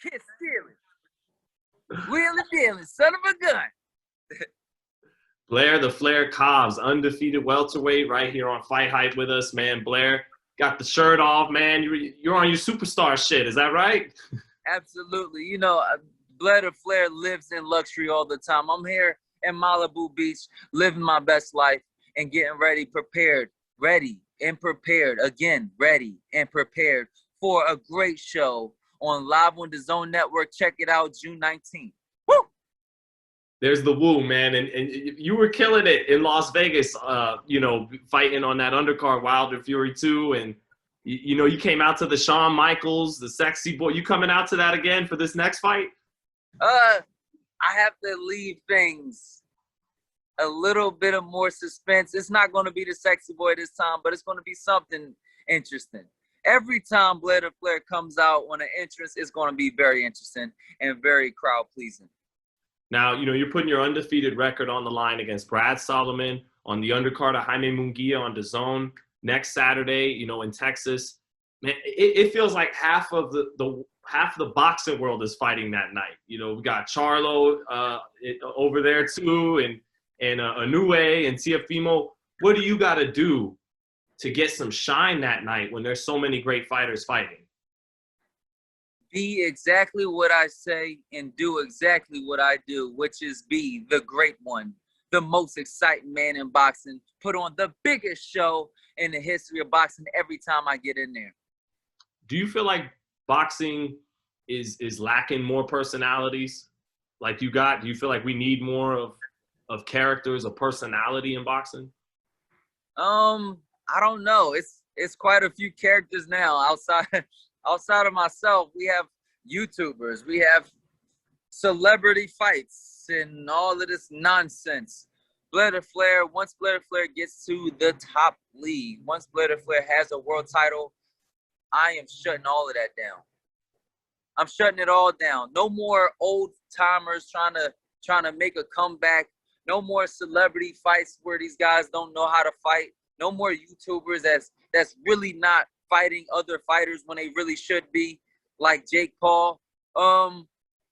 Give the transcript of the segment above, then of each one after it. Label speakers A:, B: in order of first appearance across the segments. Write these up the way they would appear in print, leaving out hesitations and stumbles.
A: Kiss stealing, wheeling dealing, son of a gun.
B: Blair the Flair Cobbs, undefeated welterweight, right here on Fight Hype with us, man. Blair got the shirt off, man. You're on your superstar shit, is that right?
A: Absolutely. You know, Blair the Flair lives in luxury all the time. I'm here in Malibu Beach, living my best life and getting ready, prepared, ready and prepared, again, ready and prepared for a great show on live on the Zone Network. Check it out, June 19th. Woo!
B: There's the woo, man. And you were killing it in Las Vegas, you know, fighting on that undercard, Wilder Fury 2. And, you know, you came out to the Shawn Michaels, the sexy boy. You coming out to that again for this next fight?
A: I have to leave things a little bit of more suspense. It's not going to be the sexy boy this time, but it's going to be something interesting. Every time Blair the Flair comes out on an entrance, it's going to be very interesting and very crowd-pleasing.
B: Now, you know, you're putting your undefeated record on the line against Brad Solomon on the undercard of Jaime Munguia on the Zone next Saturday, you know, in Texas. Man, it feels like half of the boxing world is fighting that night. You know, we got Charlo over there too, and Inoue and Tiafimo. What do you got to do to get some shine that night when there's so many great fighters fighting?
A: Be exactly what I say and do exactly what I do, which is be the great one, the most exciting man in boxing, put on the biggest show in the history of boxing every time I get in there.
B: Do you feel like boxing is lacking more personalities like you got? Do you feel like we need more of characters, of personality in boxing?
A: I don't know. It's quite a few characters now outside of myself. We have YouTubers, we have celebrity fights and all of this nonsense. Blair the Flair, once Blair the Flair gets to the top league, once Blair the Flair has a world title, I am shutting all of that down. I'm shutting it all down. No more old timers trying to make a comeback. No more celebrity fights where these guys don't know how to fight. No more YouTubers that's really not fighting other fighters when they really should be, like Jake Paul.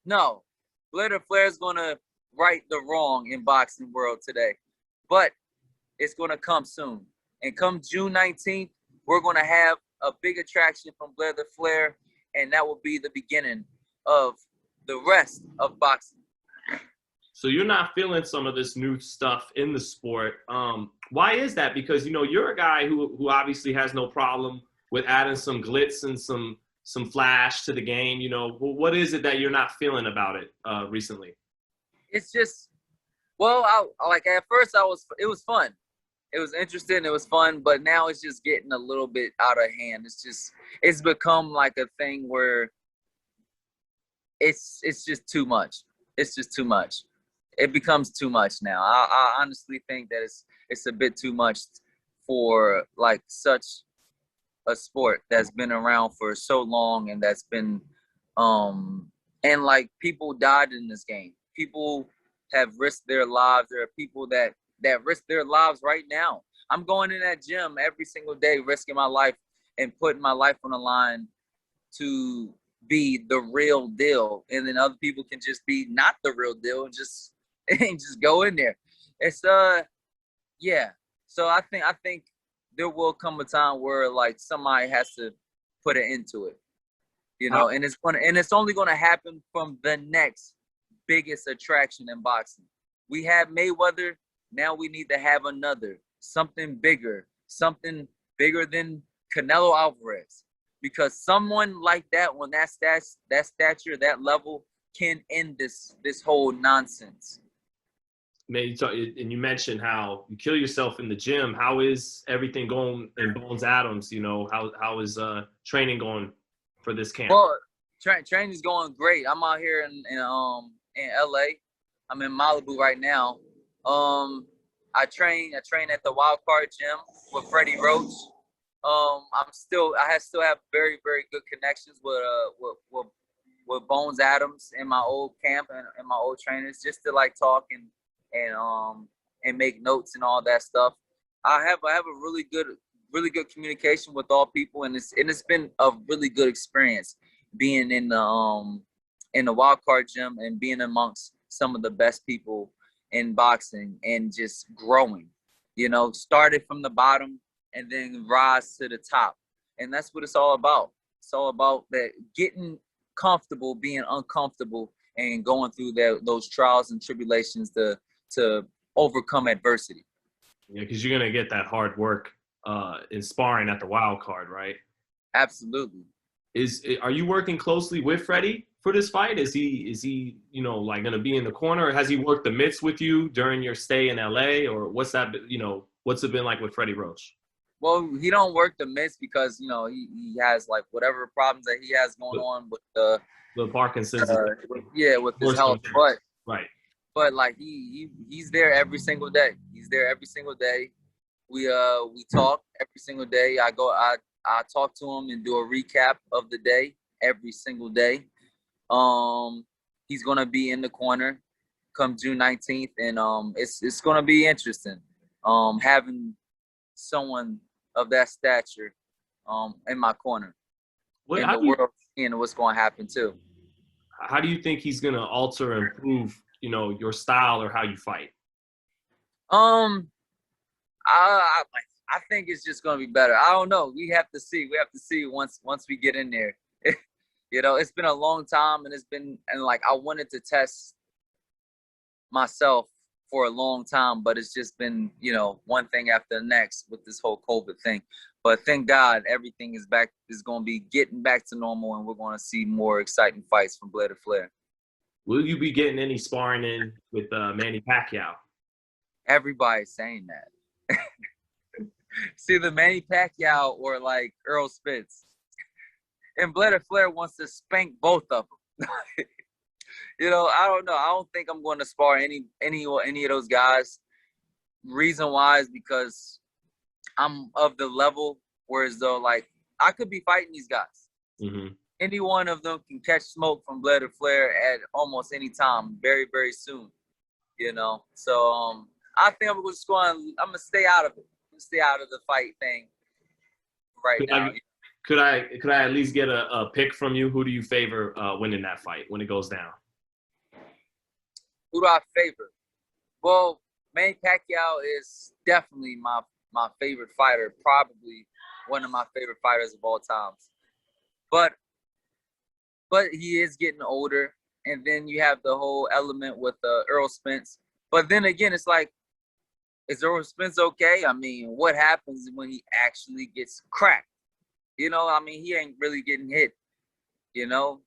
A: No. Blair the Flair is gonna right the wrong in boxing world today, but it's gonna come soon. And come June 19th, we're gonna have a big attraction from Blair the Flair, and that will be the beginning of the rest of boxing.
B: So you're not feeling some of this new stuff in the sport. Why is that? Because, you know, you're a guy who obviously has no problem with adding some glitz and some flash to the game. You know, what is it that you're not feeling about it recently?
A: It's just, well, like at first it was fun. It was interesting. It was fun, but now it's just getting a little bit out of hand. It's become like a thing where it's just too much. It's just too much. It becomes too much now. I honestly think that it's a bit too much for like such a sport that's been around for so long and that's been and like people died in this game. People have risked their lives. There are people that risk their lives right now. I'm going in that gym every single day, risking my life and putting my life on the line to be the real deal. And then other people can just be not the real deal and just go in there. It's yeah. So I think there will come a time where like somebody has to put an end to it. You know, and it's only gonna happen from the next biggest attraction in boxing. We have Mayweather, now we need to have something bigger than Canelo Alvarez. Because someone like that, when that stature, that level, can end this whole nonsense.
B: Man, and you mentioned how you kill yourself in the gym. How is everything going in Bones Adams? You know, how is training going for this camp?
A: Well, training's going great. I'm out here in LA. I'm in Malibu right now. I train at the Wild Card Gym with Freddie Roach. I still have very, very good connections with Bones Adams in my old camp and my old trainers, just to like talk and make notes and all that stuff. I have a really good communication with all people, and it's been a really good experience being in in the wild card gym and being amongst some of the best people in boxing and just growing. You know, started from the bottom and then rise to the top. And that's what it's all about. It's all about that getting comfortable, being uncomfortable, and going through those trials and tribulations to overcome adversity.
B: Yeah, because you're gonna get that hard work in sparring at the wild card, right?
A: Absolutely.
B: Are you working closely with Freddie for this fight? Is he you know, like gonna be in the corner? Or has he worked the mitts with you during your stay in LA? Or what's that, you know, what's it been like with Freddie Roach?
A: Well, he don't work the mitts because, you know, he has like whatever problems that he has going on with the
B: Parkinson's.
A: with his health.
B: Right.
A: But like he's there every single day. He's there every single day. We talk every single day. I talk to him and do a recap of the day every single day. He's gonna be in the corner come June 19th, and it's gonna be interesting. Having someone of that stature in my corner. In the world, seeing what's gonna happen too.
B: How do you think he's gonna alter and improve, you know, your style or how you fight?
A: I think it's just gonna be better. I don't know. We have to see. We have to see once we get in there. You know, it's been a long time, and like I wanted to test myself for a long time, but it's just been, you know, one thing after the next with this whole COVID thing. But thank God everything is going to be getting back to normal, and we're going to see more exciting fights from Blair to Flair.
B: Will you be getting any sparring in with Manny Pacquiao?
A: Everybody's saying that. It's either Manny Pacquiao or like Earl Spence. And Blair to Flair wants to spank both of them. You know, I don't know. I don't think I'm going to spar any of those guys. Reason why is because I'm of the level whereas though, like, I could be fighting these guys.
B: Mm-hmm.
A: Any one of them can catch smoke from Blair to Flair at almost any time, very, very soon. You know, so I think I'm just going. I'm gonna stay out of it. Stay out of the fight thing right now.
B: Could I at least get a pick from you? Who do you favor winning that fight when it goes down?
A: Who do I favor? Well, Manny Pacquiao is definitely my favorite fighter, probably one of my favorite fighters of all times. But he is getting older, and then you have the whole element with Earl Spence. But then again, it's like, is Earl Spence okay? I mean, what happens when he actually gets cracked? You know, I mean, he ain't really getting hit, you know?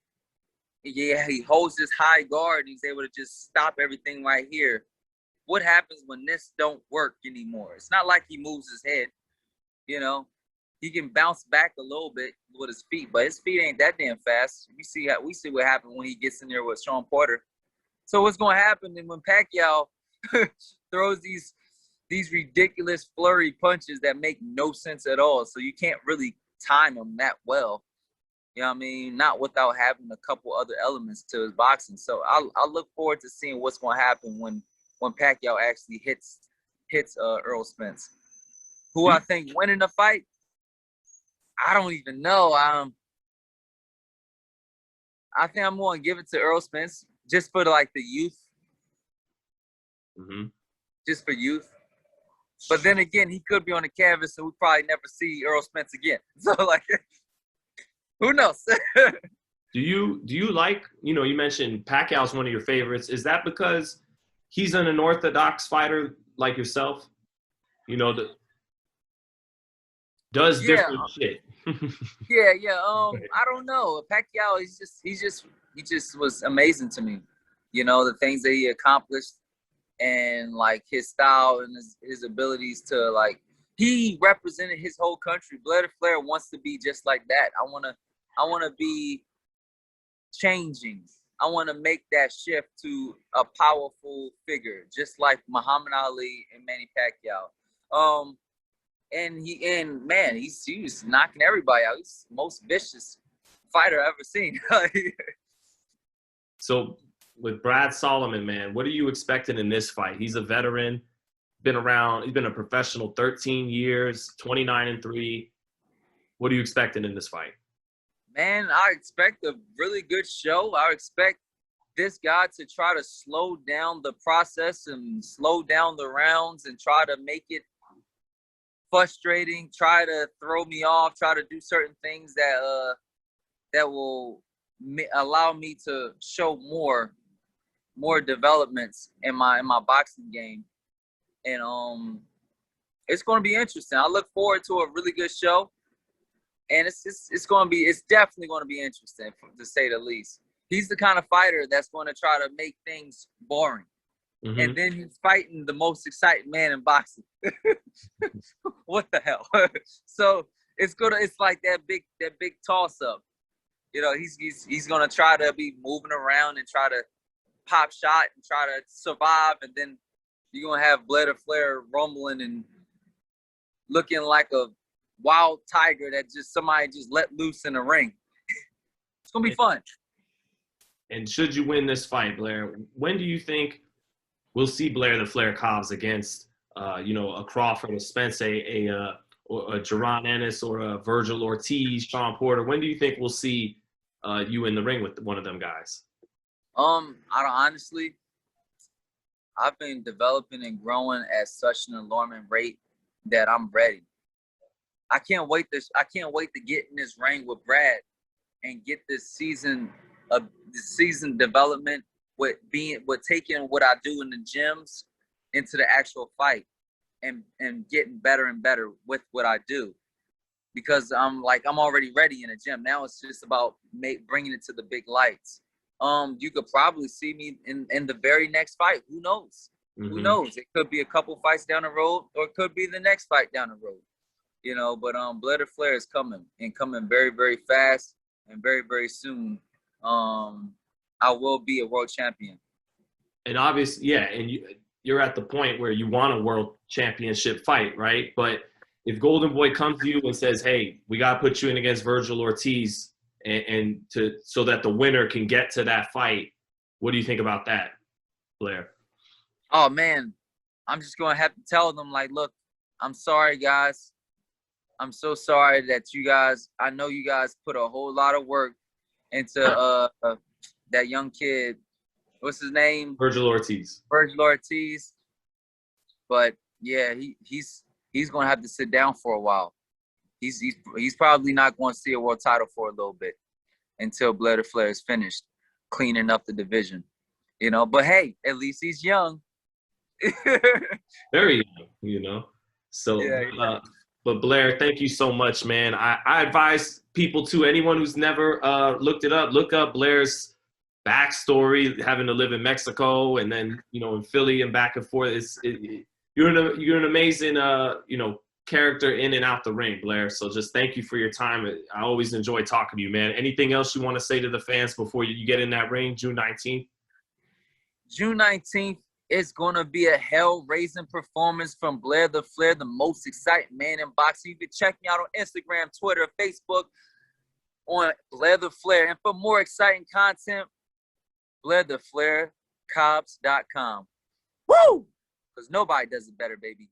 A: Yeah, he holds his high guard and he's able to just stop everything right here. What happens when this don't work anymore? It's not like he moves his head, you know? He can bounce back a little bit with his feet, but his feet ain't that damn fast. We see what happened when he gets in there with Sean Porter. So what's going to happen then when Pacquiao throws these ridiculous flurry punches that make no sense at all? So you can't really time him that well. You know what I mean? Not without having a couple other elements to his boxing. So I look forward to seeing what's going to happen when Pacquiao actually hits Earl Spence. Who I think winning the fight, I don't even know. I think I'm going to give it to Earl Spence just for the youth.
B: Mm-hmm.
A: Just for youth. But then again, he could be on the canvas and we probably never see Earl Spence again. So who knows?
B: Do you like, you know, you mentioned Pacquiao's one of your favorites. Is that because he's an unorthodox fighter like yourself? You know, does different shit.
A: Yeah. I don't know. Pacquiao, he just was amazing to me. You know, the things that he accomplished and like his style and his abilities to he represented his whole country. Blair to Flair wants to be just like that. I wanna be changing. I wanna make that shift to a powerful figure, just like Muhammad Ali and Manny Pacquiao. And he was knocking everybody out. He's the most vicious fighter I've ever seen.
B: So with Brad Solomon, man, what are you expecting in this fight? He's a veteran, been around, he's been a professional 13 years, 29-3. What are you expecting in this fight?
A: Man, I expect a really good show. I expect this guy to try to slow down the process and slow down the rounds and try to make it frustrating, try to throw me off, try to do certain things that will allow me to show more developments in my boxing game. And it's going to be interesting. I look forward to a really good show. And it's definitely going to be interesting, to say the least. He's the kind of fighter that's going to try to make things boring. Mm-hmm. And then he's fighting the most exciting man in boxing. What the hell? So it's like that big toss up. You know, he's gonna try to be moving around and try to pop shot and try to survive, and then you're gonna have Blair rumbling and looking like a wild tiger that somebody just let loose in the ring. It's gonna be fun.
B: And should you win this fight, Blair, when do you think we'll see Blair Cobbs against a Crawford, a Spence, a Jaron Ennis, or a Virgil Ortiz, Sean Porter? When do you think we'll see you in the ring with one of them guys?
A: Honestly, I've been developing and growing at such an alarming rate that I'm ready. I can't wait to get in this ring with Brad and get this season development with taking what I do in the gyms into the actual fight and getting better and better with what I do, because I'm already ready in the gym. Now it's just about bringing it to the big lights. You could probably see me in the very next fight. Who knows? Mm-hmm. Who knows? It could be a couple fights down the road, or it could be the next fight down the road. You know, but Blair is coming very, very fast and very, very soon. I will be a world champion.
B: And obviously, yeah, and you're at the point where you want a world championship fight, right? But if Golden Boy comes to you and says, "Hey, we got to put you in against Virgil Ortiz," so that the winner can get to that fight, what do you think about that, Blair?
A: Oh man, I'm just gonna have to tell them, like, look, I'm sorry, guys. I'm so sorry that you guys. I know you guys put a whole lot of work into that young kid. What's his name?
B: Virgil Ortiz.
A: But yeah, he's gonna have to sit down for a while. He's probably not going to see a world title for a little bit until Blair is finished cleaning up the division. You know, but hey, at least he's young.
B: Very young, you know. So, yeah. But Blair, thank you so much, man. I advise people to, anyone who's never looked it up, look up Blair's backstory, having to live in Mexico and then, in Philly and back and forth. You're an amazing, character in and out the ring, Blair. So just thank you for your time. I always enjoy talking to you, man. Anything else you want to say to the fans before you get in that ring, June 19th?
A: June 19th. It's going to be a hell-raising performance from Blair the most exciting man in boxing. You can check me out on Instagram, Twitter, Facebook, on Blair the Flair. And for more exciting content, BlairTheFlairCobbs.com. Woo! Because nobody does it better, baby.